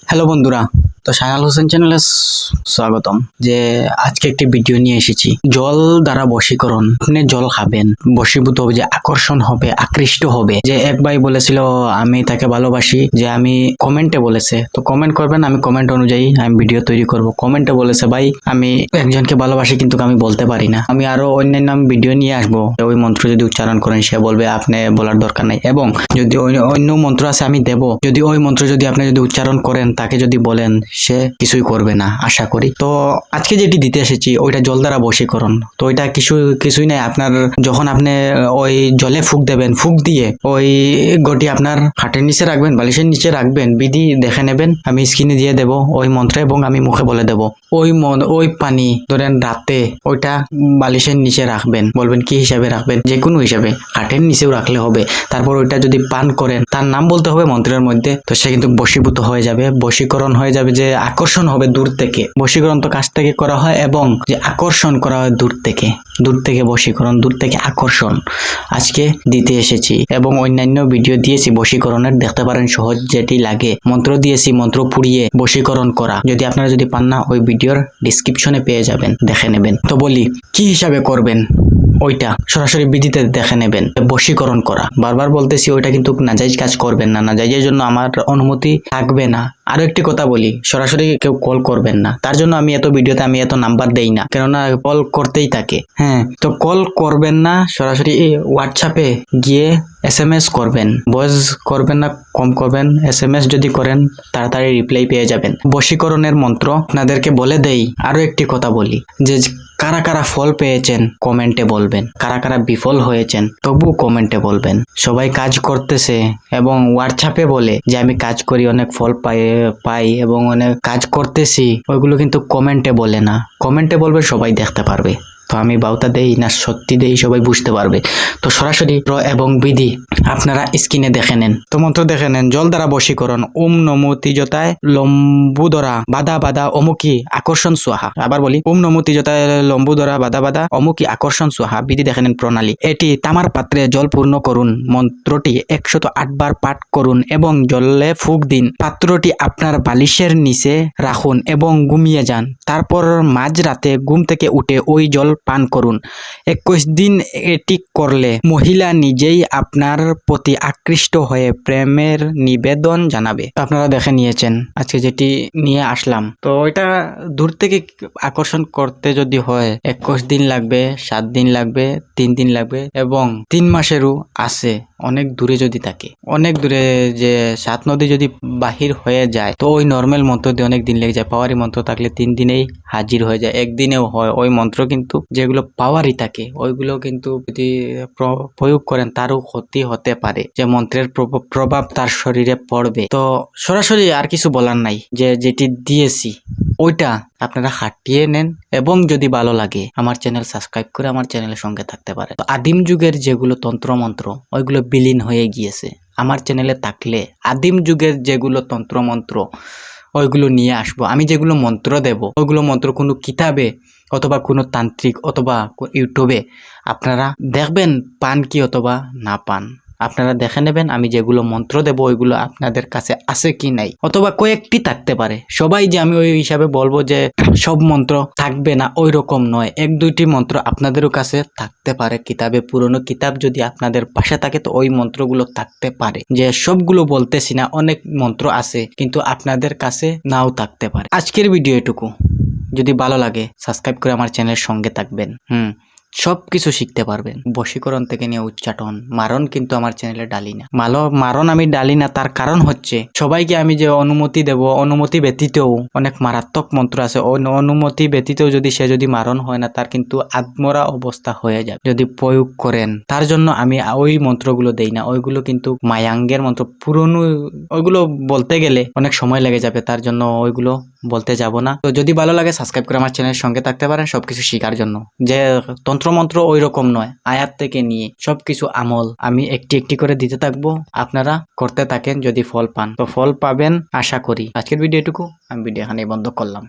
Hello বন্ধুরা, তো শাহাল হোসেন চ্যানেলে স্বাগতম। যে আজকে একটি ভিডিও নিয়ে এসেছি, জল দ্বারা বশীকরণ। আপনি জল খাবেন, বশীভূত হবে, যে আকর্ষণ হবে, আকৃষ্ট হবে। যে এক ভাই বলেছিল আমি তাকে ভালোবাসি, যে আমি কমেন্টে বলেছে, তো কমেন্ট করবেন, আমি কমেন্ট অনুযায়ী আমি ভিডিও তৈরি করব। কমেন্টে বলেছে ভাই আমি একজনকে ভালোবাসি কিন্তু আমি বলতে পারি না, আমি আরো অন্যান্য ভিডিও নিয়ে আসবো, ওই মন্ত্র যদি উচ্চারণ করেন সে বলবে আপনি বলার দরকার নাই, এবং যদি অন্য মন্ত্র আছে আমি দেব, যদি ওই মন্ত্র যদি আপনি যদি উচ্চারণ করেন, তাকে যদি বলেন, সে কিছুই করবে না আশা করি। তো আজকে যেটি দিতে এসেছি ওইটা জল দ্বারা বশীকরণ। তো ওইটা কিছুই নাই, আপনার যখন আপনি ওই জলে ফুক দেবেন, ফুক দিয়ে ওই গটি আপনার খাটের নিচে রাখবেন, বালিশের নিচে রাখবেন, বিধি দেখে নেবেন, আমি স্ক্রিনে দিয়ে দেব ওই মন্ত্র, এবং আমি মুখে বলে দেব। ওই পানি ধরেন রাতে ওইটা বালিশের নিচে রাখবেন, বলবেন কি হিসাবে রাখবেন, যে কোনো হিসাবে, খাটের নিচেও রাখলে হবে। তারপর ওইটা যদি পান করেন, তার নাম বলতে হবে মন্ত্রের মধ্যে, তো সে কিন্তু বশীভূত হয়ে যাবে, বশীকরণ হয়ে যাবে, যে আকর্ষণ হবে দূর থেকে। বশীকরণ তো কাছ থেকে করা হয়, এবং যে আকর্ষণ করা হয় দূর থেকে, দূর থেকে বশীকরণ, দূর থেকে আকর্ষণ আজকে দিতে এসেছি। এবং অন্যান্য ভিডিও দিয়েছি বশীকরণের, দেখতে পারেন সহজ যেটি লাগে। মন্ত্র দিয়েছি, মন্ত্র পুড়িয়ে বশীকরণ করা, যদি আপনারা যদি পান না ওই ভিডিওর ডিসক্রিপশনে পেয়ে যাবেন, দেখে নেবেন। তো বলি কি হিসাবে করবেন, ওইটা সরাসরি বিধিতে দেখে নেবেন। বশীকরণ করা, বারবার বলতেছি, ওইটা কিন্তু নাজাইজ কাজ করবেন না, নাজাইজের জন্য আমার অনুমতি থাকবে না। আরো একটি কথা বলি, সরাসরি কেউ কল করবেন না, তার জন্য আমি এত ভিডিওতে আমি এত নাম্বার দেই না, কেননা কল করতেই থাকে। হ্যাঁ, তো কল করবেন না, সরাসরি হোয়াটসঅ্যাপে গিয়ে SMS করবেন, ভয়েস করবেন না, কম করবেন। SMS যদি করেন তাড়াতাড়ি রিপ্লাই পেয়ে যাবেন। বশীকরণের মন্ত্র আপনাদেরকে বলে দেই। আরো একটি কথা বলি, যে কারা কারা ফল পেয়েছেন কমেন্টে বলবেন, কারা কারা বিফল হয়েছেন তবু কমেন্টে বলবেন। সবাই কাজ করতেছে এবং হোয়াটসঅ্যাপে বলে যে আমি কাজ করি, অনেক ফল পাই এবং অনেক কাজ করতেছি, ওইগুলো কিন্তু কমেন্টে বলে না। কমেন্টে বলবে, সবাই দেখতে পারবে। তো আমি বাউতা দেই না সত্যি দেই, সবাই বুঝতে পারবে। তো সরাসরি এবং বিধি আপনারা স্ক্রিনে দেখে নেন। তো মন্ত্র দেখে নেন, জল দ্বারা বশীকরণ। ওম নমো তিজতায় লম্বুদরা বাদা বাদা অমুকি আকর্ষণ সোহা। আবার বলি, ওম নমো তিজতায় লম্বুদরা বাদা বাদা অমুকি আকর্ষণ সোহা। বিধি দেখে নেন প্রণালী। এটি তামার পাত্রে জল পূর্ণ করুন, মন্ত্রটি 108 বার পাঠ করুন এবং জলে ফুক দিন। পাত্রটি আপনার বালিশের নিচে রাখুন এবং ঘুমিয়ে যান। তারপর মাঝরাতে ঘুম থেকে উঠে ওই জল পান করুন। 21 দিন এটি করলে মহিলা নিজেই আপনার প্রতি আকৃষ্ট হয়ে প্রেমের নিবেদন জানাবে। আপনারা দেখে নিয়েছেন আজকে যেটি নিয়ে আসলাম। তো এটা দূর থেকে আকর্ষণ করতে যদি হয় 21 দিন লাগবে, 7 দিন লাগবে, 3 দিন লাগবে, এবং 3 মাসেরও আছে। অনেক দূরে যদি থাকে, অনেক দূরে, যে 7 নদী যদি বাহির হয়ে যায়, তো ওই নর্মাল মন্ত্র দিয়ে অনেক দিন লেগে যায়। পাওয়ারি মন্ত্র থাকলে 3 দিনেই হাজির হয়ে যায়, একদিনেও হয়। ওই মন্ত্র কিন্তু যেগুলো পাওয়ারই থাকে, ওইগুলো কিন্তু যদি প্রয়োগ করেন তারও ক্ষতি হতে পারে, যে মন্ত্রের প্রভাব তার শরীরে পড়বে। তো সরাসরি আর কিছু বলার নাই, যে যেটি দিয়েছি ওইটা আপনারা খাটিয়ে নেন, এবং যদি ভালো লাগে আমার চ্যানেল সাবস্ক্রাইব করে আমার চ্যানেলের সঙ্গে থাকতে পারে। তো আদিম যুগের যেগুলো তন্ত্রমন্ত্র, ওইগুলো বিলীন হয়ে গিয়েছে। আমার চ্যানেলে থাকলে আদিম যুগের যেগুলো তন্ত্রমন্ত্র, ওইগুলো নিয়ে আসবো। আমি যেগুলো মন্ত্র দেব, ওইগুলো মন্ত্র কোনো কিতাবে অথবা কোনো তান্ত্রিক অথবা ইউটিউবে আপনারা দেখবেন, পান কি অথবা না পান, আপনারা দেখে নেবেন। আমি যেগুলো মন্ত্র দেব ওইগুলো আপনাদের কাছে আছে কি নাই, অথবা কয়েকটি থাকতে পারে। সবাই যে আমি ওই হিসাবে বলবো যে সব মন্ত্র থাকবে না, ওই রকম নয়। 1-2টি মন্ত্র আপনাদেরও কাছে থাকতে পারে কিতাবে, পুরনো কিতাব যদি আপনাদের পাশে থাকে তো ওই মন্ত্রগুলো থাকতে পারে। যে সবগুলো বলতেছি না, অনেক মন্ত্র আছে কিন্তু আপনাদের কাছে নাও থাকতে পারে। আজকের ভিডিও এটুকু। যদি ভালো লাগে সাবস্ক্রাইব করে আমার চ্যানেলের সঙ্গে থাকবেন। সবকিছু শিখতে পারবেন, বশীকরণ থেকে নিয়ে উচ্চাটন, মারণ কিন্তু আমার চ্যানেলে ডালি না। মারণ আমি ডালি না, তার কারণ হচ্ছে সবাইকে আমি যে অনুমতি দেব, অনুমতি ব্যতীতও অনেক মারাত্মক মন্ত্র আছে, অনুমতি ব্যতীতও যদি সে যদি মারণ হয় না, তার কিন্তু আত্মরা অবস্থা হয়ে যাবে যদি প্রয়োগ করেন। তার জন্য আমি ওই মন্ত্রগুলো দেই না, ওইগুলো কিন্তু মায়াঙ্গের মন্ত্র, পুরনো, ওইগুলো বলতে গেলে অনেক সময় লেগে যাবে, তার জন্য ওইগুলো বলতে যাব না। তো যদি ভালো লাগে সাবস্ক্রাইব করে আমার চ্যানেলের সঙ্গে থাকতে পারেন সবকিছু শেখার জন্য। যে তন্ত্রমন্ত্র ওই রকম নয়, আয়াত থেকে নিয়ে সবকিছু আমল আমি একটি একটি করে দিতে থাকবো, আপনারা করতে থাকেন। যদি ফল পান তো ফল পাবেন আশা করি। আজকের ভিডিও এটুকু, আমি ভিডিও এখানেই বন্ধ করলাম।